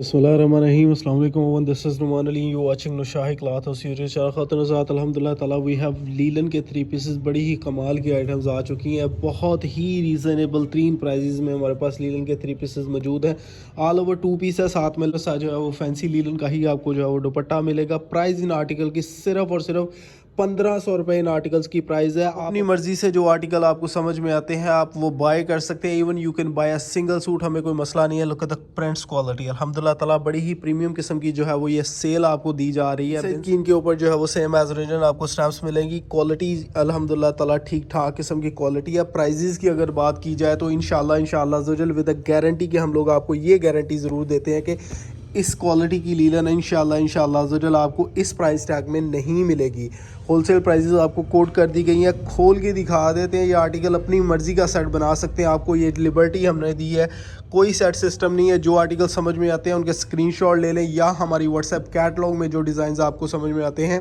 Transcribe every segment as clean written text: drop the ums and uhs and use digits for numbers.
Bismillahirrahmanirrahim. Assalamu alaikum everyone. This is Numan Ali. You watching Nushahi Cloth House YouTube channel. ख़ातिन-ओ-ज़ात अल्हम्दुलिल्लाह ताला we have linen के 3 pieces बड़ी ही कमाल की items आ चुकी हैं। बहुत ही रीज़नेबल तरीन प्राइजेज़ में हमारे पास लीलन के 3 पीसेस मौजूद हैं। ऑल ओवर 2 पीस है, साथ में जो है वो फैंसी लीलन का ही आपको जो है वो दुपट्टा मिलेगा। प्राइस इन आर्टिकल की सिर्फ और सिर्फ 1500 रुपये इन आर्टिकल्स की प्राइस है। अपनी मर्जी से जो आर्टिकल आपको समझ में आते हैं आप वो बाय कर सकते हैं। Even you can buy a single suit, हमें कोई मसला नहीं है। Look at the prints quality, अल्हम्दुलिल्लाह ताला बड़ी ही प्रीमियम किस्म की जो है वो ये सेल आपको दी जा रही है। कि इनके ऊपर जो है वो सेम एज ओरिजिनल आपको स्टैम्प्स मिलेंगी। क्वालिटी अल्हम्दुलिल्लाह ताला ठीक ठाक किस्म की क्वालिटी है। प्राइजेस की अगर बात की जाए तो इंशाल्लाह विद अ गारंटी कि हम लोग आपको ये गारंटी ज़रूर देते हैं कि इस क्वालिटी की लीलन इंशाल्लाह आपको इस प्राइस टैग में नहीं मिलेगी। होलसेल प्राइसेस आपको कोट कर दी गई हैं। खोल के दिखा देते हैं। ये आर्टिकल अपनी मर्ज़ी का सेट बना सकते हैं। आपको ये लिबर्टी हमने दी है, कोई सेट सिस्टम नहीं है। जो आर्टिकल समझ में आते हैं उनके स्क्रीनशॉट ले लें या हमारी व्हाट्सएप कैटलॉग में जो डिज़ाइन आपको समझ में आते हैं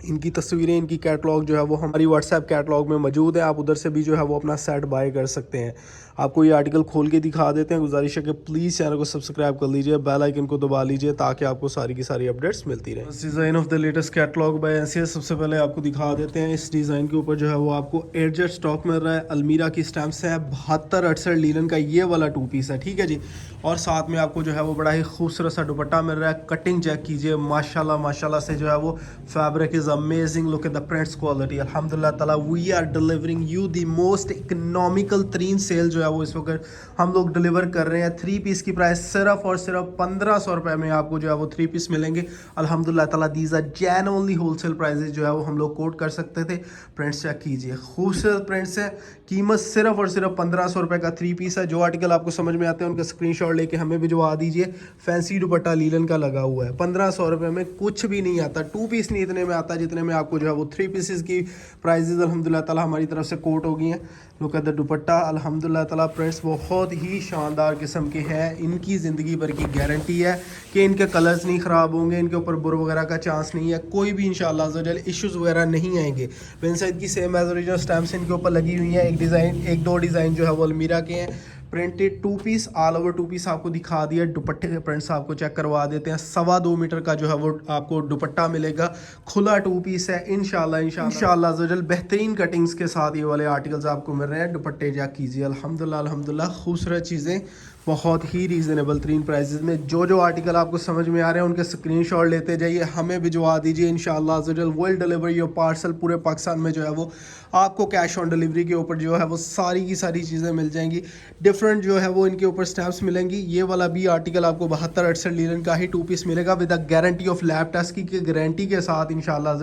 इनकी तस्वीरें, इनकी कैटलॉग जो है वो हमारी व्हाट्सएप कैटलॉग में मौजूद है। आप उधर से भी जो है वो अपना सेट बाय कर सकते हैं। आपको ये आर्टिकल खोल के दिखा देते हैं। गुजारिश है कि प्लीज़ चैनल को सब्सक्राइब कर लीजिए, बेल आइकन को दबा लीजिए ताकि आपको सारी की सारी अपडेट्स मिलती रहें। Design of the latest catalogue by NCS सबसे पहले आपको दिखा देते हैं। इस डिज़ाइन के ऊपर जो है वो आपको एयरजेट स्टॉक मिल रहा है। अलमीरा की स्टैम्प्स है। 72-68 लीलन का ये वाला 2 पीस है, ठीक है जी। और साथ में आपको जो है वो बड़ा ही खूबसूरत सा दुपट्टा मिल रहा है। कटिंग चेक कीजिए, माशाल्लाह से जो है वो fabric is amazing. Look at the prints quality, अल्हम्दुलिल्लाह ताला we are delivering you the most economical तरीन सेल जो है वो इस वक्त हम लोग डिलीवर कर रहे हैं। 3 पीस की प्राइस सिर्फ और सिर्फ 1500 रुपये में आपको जो है वो 3 पीस मिलेंगे। अल्हम्दुलिल्लाह ताला these are genuinely wholesale prices जो है वो हम लोग कोट कर सकते थे। प्रिंट्स चेक कीजिए, खूबसूरत प्रिंट्स है। कीमत सिर्फ और सिर्फ 1500 रुपये का 3 पीस है। जो आर्टिकल आपको समझ में आते हैं उनका स्क्रीनशॉट लेके हमें भिजवा दीजिए। फैंसी दुपट्टा लीलन का लगा हुआ है। 1500 रुपये में कुछ भी नहीं आता। 2 पीस नहीं इतने में आता जितने में आपको जो है वो 3 पीसेस की प्राइजेस अल्हम्दुलिल्लाह ताला हमारी तरफ से कोट हो गई हैं। लुक एट द दुपट्टा, अल्हम्दुलिल्लाह ताला प्रिंट्स बहुत ही शानदार किस्म के हैं। इनकी ज़िंदगी भर की गारंटी है कि इनके कलर्स नहीं ख़राब होंगे, इनके ऊपर बुर वगैरह का चांस नहीं है। कोई भी इंशाल्लाह अज़्ज़ा वजल इश्यूज़ वगैरह नहीं आएंगे। विंसाइड की सेम एज ओरिजिनल स्टैम्प्स इनके ऊपर लगी हुई हैं। एक दो डिज़ाइन जो है वो अलमीरा के हैं। Printed 2 piece, all over 2 piece आपको दिखा दिया। दुपट्टे के प्रिंट्स आपको चेक करवा देते हैं। 2.25 मीटर का जो है वो आपको दुपट्टा मिलेगा। खुला 2 पीस है। इंशाल्लाह बेहतरीन कटिंग्स के साथ ये वाले आर्टिकल्स आपको मिल रहे हैं। दुपट्टे चेक कीजिए, अल्हम्दुलिल्लाह खूबसूरत चीज़ें बहुत ही रीज़नेबल तरीन प्राइसेस में। जो आर्टिकल आपको समझ में आ रहे हैं उनके स्क्रीनशॉट लेते जाइए, हमें भिजवा दीजिए। इंशाल्लाह विल डिलीवर योर पार्सल। पूरे पाकिस्तान में जो है वो आपको कैश ऑन डिलीवरी के ऊपर जो है वो सारी की सारी चीज़ें मिल जाएंगी। डिफरेंट जो है वो इनके ऊपर स्टैम्प्स मिलेंगी। ये वाला भी आर्टिकल आपको 72-68 लीलन का ही 2 पीस मिलेगा with a guarantee of lab test की गारंटी के साथ इंशाल्लाह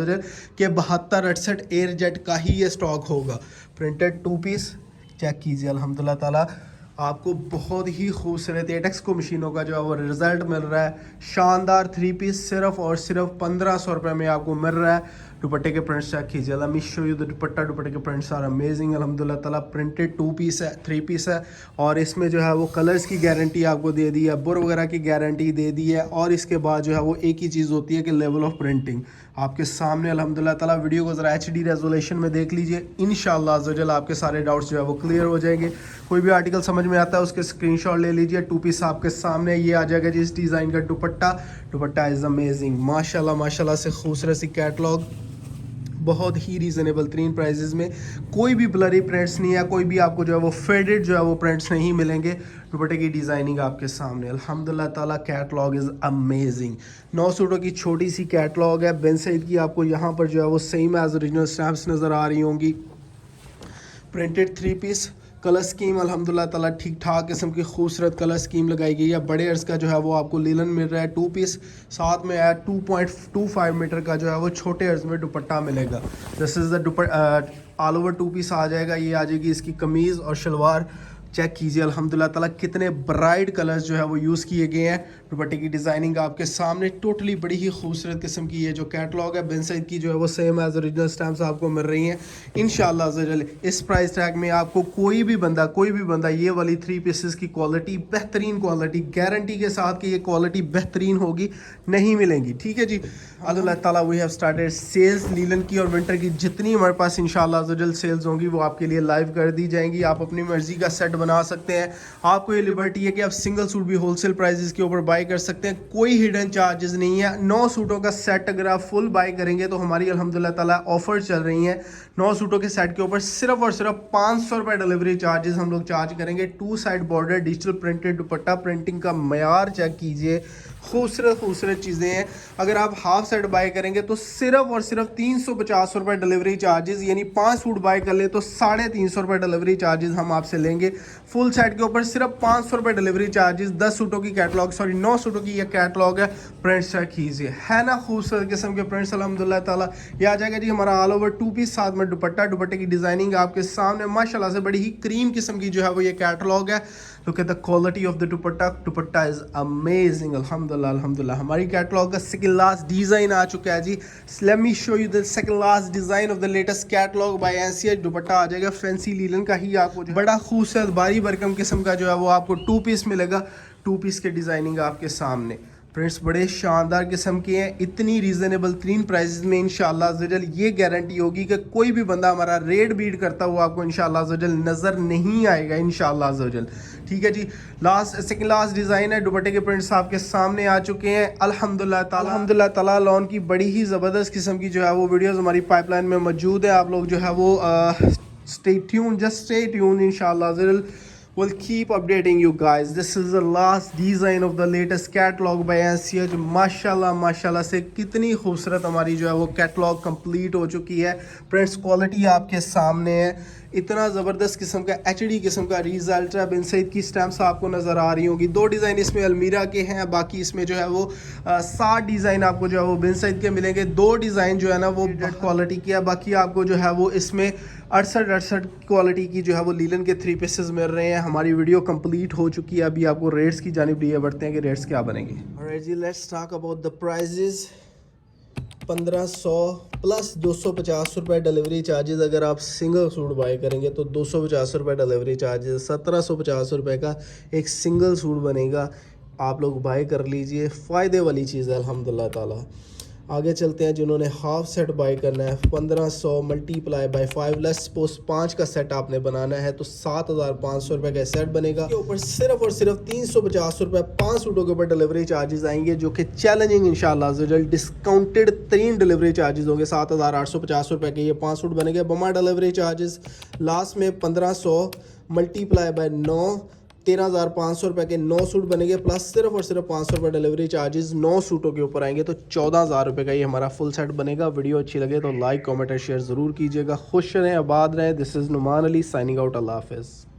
कि 72-68 एयरजेट का ही ये स्टॉक होगा। प्रिंटेड 2 पीस चेक कीजिए, अल्हम्दुलिल्लाह ताला आपको बहुत ही खूबसूरत एटेक्स को मशीनों का जो है वो रिज़ल्ट मिल रहा है। शानदार 3 पीस सिर्फ और सिर्फ 1500 रुपये में आपको मिल रहा है। दुपट्टे के प्रिंट्स चेक कीजिए, late me show you the दुपट्टा। दुपट्टे के प्रिंट्स आर अमेजिंग, अल्हम्दुलिल्लाह ताला। प्रिंटेड 2 पीस है, 3 पीस है। और इसमें जो है वो कलर्स की गारंटी आपको दे दी है, बुर वगैरह की गारंटी दे दी है। और इसके बाद जो है वो एक ही चीज़ होती है कि लेवल ऑफ प्रिंटिंग आपके सामने अल्हम्दुलिल्लाह ताला। वीडियो को ज़रा HD रेजोल्यूशन में देख लीजिए। इंशाल्लाह अज़्ज़ा आपके सारे डाउट्स जो है वो क्लियर हो जाएंगे। कोई भी आर्टिकल समझ में आता है उसके स्क्रीनशॉट ले लीजिए। 2 पीस आपके सामने ये आ जाएगा जी। इस डिज़ाइन का दुपट्टा इज़ अमेजिंग, माशाल्लाह से खूबसूरत सी कैटलॉग, बहुत ही रीज़नेबल तरीन प्राइजेज़ में। कोई भी ब्लरी प्रिंट्स नहीं है, कोई भी आपको जो है वो फेडेड जो है वो प्रिंट्स नहीं मिलेंगे। दुपट्टे की डिज़ाइनिंग आपके सामने, अल्हम्दुलिल्लाह ताला कैटलॉग इज़ अमेजिंग। 9 सूटों की छोटी सी कैटलॉग है। बेन सईद की आपको यहाँ पर जो है वो सेम एज ओरिजिनल स्टैम्प्स नज़र आ रही होंगी। प्रिंटेड 3 पीस, कलर स्कीम अल्हम्दुलिल्लाह ताला ठीक ठाक किस्म की खूबसूरत कलर स्कीम लगाई गई है। बड़े अर्ज का जो है वो आपको लीलन मिल रहा है 2 पीस। साथ में 2.25 मीटर का जो है वो छोटे अर्ज में दुपट्टा मिलेगा। This is the all over 2 piece आ जाएगा। ये आ जाएगी इसकी कमीज़ और शलवार। चेक कीजिए, अल्हम्दुलिल्लाह ताला कितने ब्राइट कलर्स जो है वो यूज़ किए गए हैं। दुपट्टे की डिज़ाइनिंग आपके सामने टोटली बड़ी ही खूबसूरत किस्म की ये जो कैटलॉग है बिन सईद की जो है वो सेम एज ओरिजिनल स्टैम्प्स आपको मिल रही हैं। इंशाल्लाह अज़्ज़ा इस प्राइस टैग में आपको कोई भी बंदा ये वाली 3 पीसेस की क्वालिटी, बेहतरीन क्वालिटी, गारंटी के साथ कि ये क्वालिटी बेहतरीन होगी, नहीं मिलेंगी। ठीक है जी। अल्लाह ताला वी हैव स्टार्टेड सेल्स लीलन की और विंटर की जितनी हमारे पास इंशाल्लाह अज़्ज़ा सेल्स होंगी वो आपके लिए लाइव कर दी जाएंगी। आप अपनी मर्ज़ी का सेट बना सकते हैं। आपको ये लिबर्टी है कि आप सिंगल सूट भी होलसेल प्राइजेस के ऊपर बाय कर सकते हैं, कोई हिडन चार्जेस नहीं है। 9 सूटों का सेट अगर आप फुल बाय करेंगे तो हमारी अल्हम्दुलिल्लाह ताला ऑफर चल रही है। 9 सूटों के सेट के ऊपर सिर्फ और सिर्फ 500 रुपये डिलीवरी चार्जेस हम लोग चार्ज करेंगे। 2 साइड बॉर्डर डिजिटल प्रिंटेड दुपट्टा, प्रिंटिंग का मयार चेक कीजिए, खूबसूरत चीज़ें हैं। अगर आप हाफ सेट बाय करेंगे तो सिर्फ और सिर्फ 350 रुपये डिलीवरी चार्जेस, यानी 5 सूट बाय कर ले तो 350 रुपये डिलीवरी चार्जेस हम आपसे लेंगे। फुल सेट के ऊपर सिर्फ 500 रुपये डिलीवरी चार्जेस। 10 सूटों की कैटलॉग, 9 सूटों की यह कैटलॉग है। प्रिंट्स चेक कीजिए, है ना खूबसूरत किस्म के प्रिंट्स अल्हम्दुलिल्लाह ताला। ये आ जाएगा जी हमारा ऑल ओवर 2 पीस, साथ में दुपट्टे की डिजाइनिंग आपके सामने माशाल्लाह से बड़ी ही क्रीम किस्म की जो है वो ये कैटलॉग है। Look at the quality of the dupatta is amazing अल्हम्दुलिल्लाह। हमारी कैटलॉग का सेकंड लास्ट डिजाइन आ चुका है जी। Let me show you the second last design of the latest catalogue by NCH. दुपट्टा आ जाएगा फैंसी लीलन का ही, आपको बड़ा खूबसूरत बारी बरकम किस्म का जो है वो आपको 2 पीस मिलेगा। 2 पीस के डिजाइनिंग आपके सामने, प्रिंट्स बड़े शानदार किस्म के हैं, इतनी रीज़नेबल तरीन प्राइसेस में। इंशाल्लाह अज़्ज़वजल ये गारंटी होगी कि कोई भी बंदा हमारा रेट बीट करता हुआ आपको इंशाल्लाह अज़्ज़वजल नज़र नहीं आएगा इंशाल्लाह अज़्ज़वजल। ठीक है जी, सेकंड लास्ट डिज़ाइन है। दुपट्टे के प्रिंट्स आपके सामने आ चुके हैं अल्हम्दुलिल्लाह ताला। लॉन की बड़ी ही ज़बरदस्त किस्म की जो है वो वीडियोज़ हमारी पाइपलाइन में मौजूद है। आप लोग जो है वो स्टे ट्यून इंशाल्लाह अज़्ज़वजल। We'll keep updating you guys. This is the last design of the latest catalog by NCH. माशाल्लाह से कितनी खूबसूरत हमारी जो है वो कैटलॉग कंप्लीट हो चुकी है। प्रिंट्स क्वालिटी आपके सामने है, इतना ज़बरदस्त किस्म का HD किस्म का रिजल्ट है। बिन सईद की स्टैम्प्स आपको नज़र आ रही होंगी। 2 डिज़ाइन इसमें अलमीरा के हैं, बाकी इसमें जो है वो 7 डिज़ाइन आपको जो है वो बिन सईद के मिलेंगे। 2 डिज़ाइन जो है ना वो क्वालिटी की है, बाकी आपको जो है वो इसमें 68 क्वालिटी की जो है वो लीलन के 3 पीसेस मिल रहे हैं। हमारी वीडियो कंप्लीट हो चुकी है, अभी आपको रेट्स की जानिब लिए बढ़ते हैं कि रेट्स क्या बनेंगे। ऑलराइट जी, let's talk about the prices. 1500 plus 250 रुपये डिलीवरी चार्जेस। अगर आप सिंगल सूट बाय करेंगे तो 250 रुपये डिलीवरी चार्जेस, 1750 रुपये का एक सिंगल सूट बनेगा। आप लोग बाय कर लीजिए, फ़ायदे वाली चीज़ है अल्हम्दुलिल्लाह ताला। आगे चलते हैं, जिन्होंने हाफ सेट बाय करना है 1500 मल्टीप्लाई बाय 5, लेट्स सपोज 5 का सेट आपने बनाना है तो 7500 रुपये का सेट बनेगा। के ऊपर सिर्फ और सिर्फ 350 रुपये 5 सूटों के ऊपर डिलीवरी चार्जेस आएंगे, जो कि चैलेंजिंग इंशाल्लाह रिजल्ट डिस्काउंटेड 3 डिलीवरी चार्जेस होंगे। 7850 रुपये के ये 5 सूट बनेंगे बमा डिलीवरी चार्जेस। लास्ट में 1500 मल्टीप्लाई बाय 9, 13,500 रुपये के 9 सूट बनेंगे, प्लस सिर्फ और सिर्फ 500 रुपये डिलीवरी चार्जेस 9 सूटों के ऊपर आएंगे तो 14,000 रुपये का ये हमारा फुल सेट बनेगा। वीडियो अच्छी लगे तो लाइक कमेंट और शेयर ज़रूर कीजिएगा। खुश रहें, आबाद रहें। This is Numan Ali signing out. अल्लाह हाफ़िज़।